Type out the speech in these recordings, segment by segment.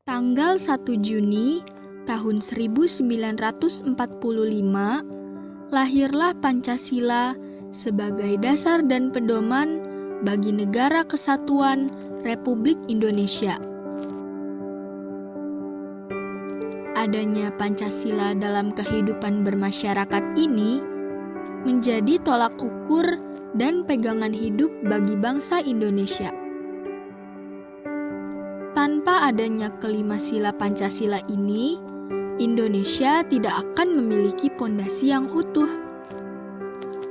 Tanggal 1 Juni tahun 1945, lahirlah Pancasila sebagai dasar dan pedoman bagi Negara Kesatuan Republik Indonesia. Adanya Pancasila dalam kehidupan bermasyarakat ini menjadi tolak ukur dan pegangan hidup bagi bangsa Indonesia. Tanpa adanya kelima sila Pancasila ini, Indonesia tidak akan memiliki pondasi yang utuh.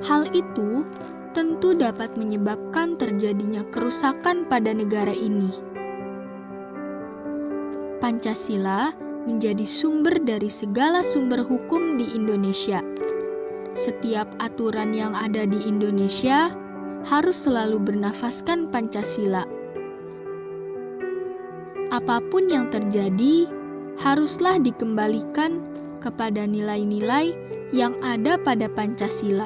Hal itu tentu dapat menyebabkan terjadinya kerusakan pada negara ini. Pancasila menjadi sumber dari segala sumber hukum di Indonesia. Setiap aturan yang ada di Indonesia harus selalu bernafaskan Pancasila. Apapun yang terjadi, haruslah dikembalikan kepada nilai-nilai yang ada pada Pancasila.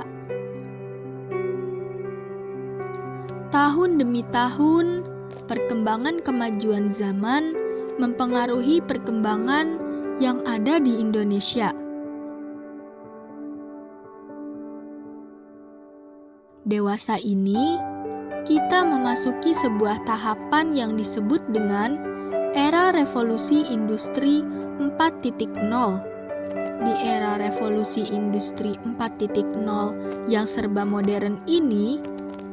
Tahun demi tahun, perkembangan kemajuan zaman mempengaruhi perkembangan yang ada di Indonesia. Dewasa ini, kita memasuki sebuah tahapan yang disebut dengan era revolusi industri 4.0. Di era revolusi industri 4.0 yang serba modern ini,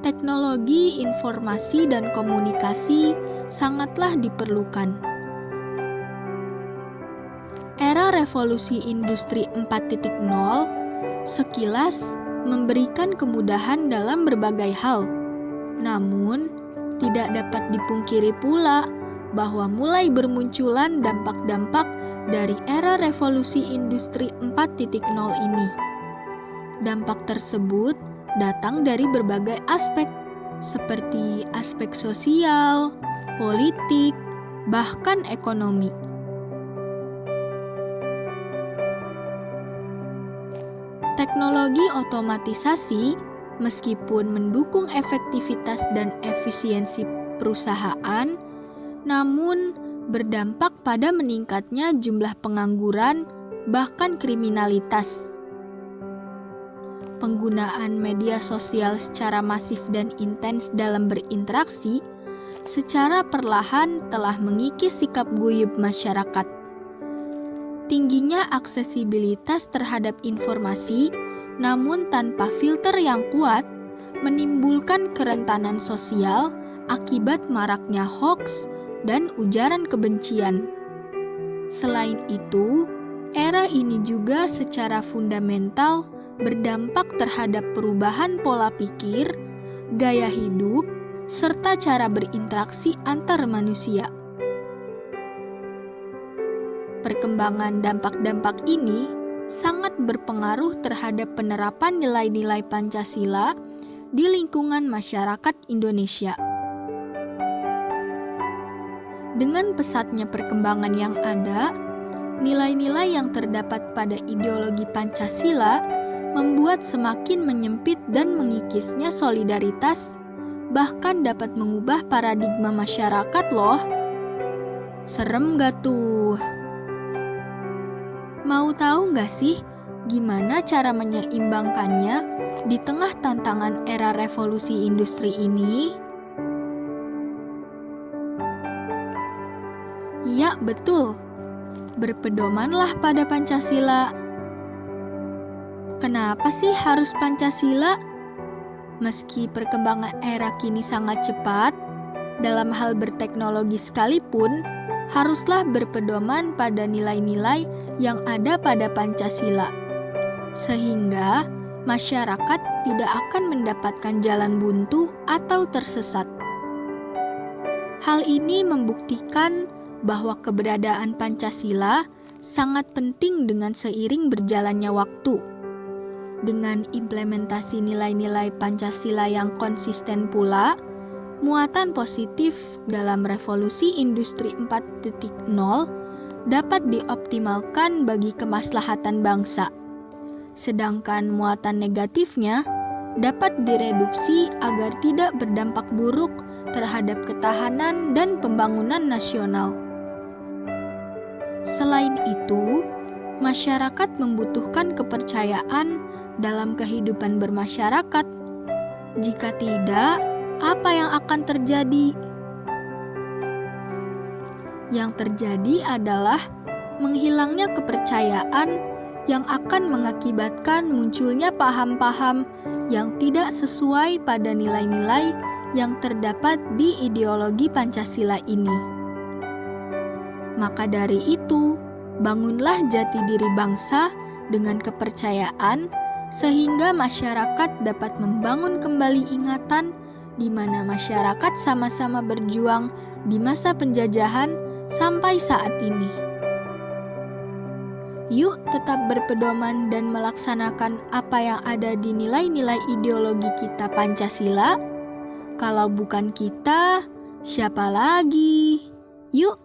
teknologi informasi dan komunikasi sangatlah diperlukan. Era revolusi industri 4.0 sekilas memberikan kemudahan dalam berbagai hal. Namun, tidak dapat dipungkiri pula bahwa mulai bermunculan dampak-dampak dari era revolusi industri 4.0 ini. Dampak tersebut datang dari berbagai aspek, seperti aspek sosial, politik, bahkan ekonomi. Teknologi otomatisasi, meskipun mendukung efektivitas dan efisiensi perusahaan, namun berdampak pada meningkatnya jumlah pengangguran, bahkan kriminalitas. Penggunaan media sosial secara masif dan intens dalam berinteraksi secara perlahan telah mengikis sikap guyub masyarakat. Tingginya aksesibilitas terhadap informasi, namun tanpa filter yang kuat, menimbulkan kerentanan sosial akibat maraknya hoaks dan ujaran kebencian. Selain itu, era ini juga secara fundamental berdampak terhadap perubahan pola pikir, gaya hidup, serta cara berinteraksi antar manusia. Perkembangan dampak-dampak ini sangat berpengaruh terhadap penerapan nilai-nilai Pancasila di lingkungan masyarakat Indonesia. Dengan pesatnya perkembangan yang ada, nilai-nilai yang terdapat pada ideologi Pancasila membuat semakin menyempit dan mengikisnya solidaritas, bahkan dapat mengubah paradigma masyarakat loh. Serem gak tuh? Mau tahu gak sih gimana cara menyeimbangkannya di tengah tantangan era revolusi industri ini? Ya, betul. Berpedomanlah pada Pancasila. Kenapa sih harus Pancasila? Meski perkembangan era kini sangat cepat, dalam hal berteknologi sekalipun, haruslah berpedoman pada nilai-nilai yang ada pada Pancasila. Sehingga masyarakat tidak akan mendapatkan jalan buntu atau tersesat. Hal ini membuktikan bahwa keberadaan Pancasila sangat penting dengan seiring berjalannya waktu. Dengan implementasi nilai-nilai Pancasila yang konsisten pula, muatan positif dalam revolusi industri 4.0 dapat dioptimalkan bagi kemaslahatan bangsa. Sedangkan muatan negatifnya dapat direduksi agar tidak berdampak buruk terhadap ketahanan dan pembangunan nasional. Selain itu, masyarakat membutuhkan kepercayaan dalam kehidupan bermasyarakat. Jika tidak, apa yang akan terjadi? Yang terjadi adalah menghilangnya kepercayaan yang akan mengakibatkan munculnya paham-paham yang tidak sesuai pada nilai-nilai yang terdapat di ideologi Pancasila ini. Maka dari itu, bangunlah jati diri bangsa dengan kepercayaan sehingga masyarakat dapat membangun kembali ingatan di mana masyarakat sama-sama berjuang di masa penjajahan sampai saat ini. Yuk tetap berpedoman dan melaksanakan apa yang ada di nilai-nilai ideologi kita Pancasila. Kalau bukan kita, siapa lagi? Yuk!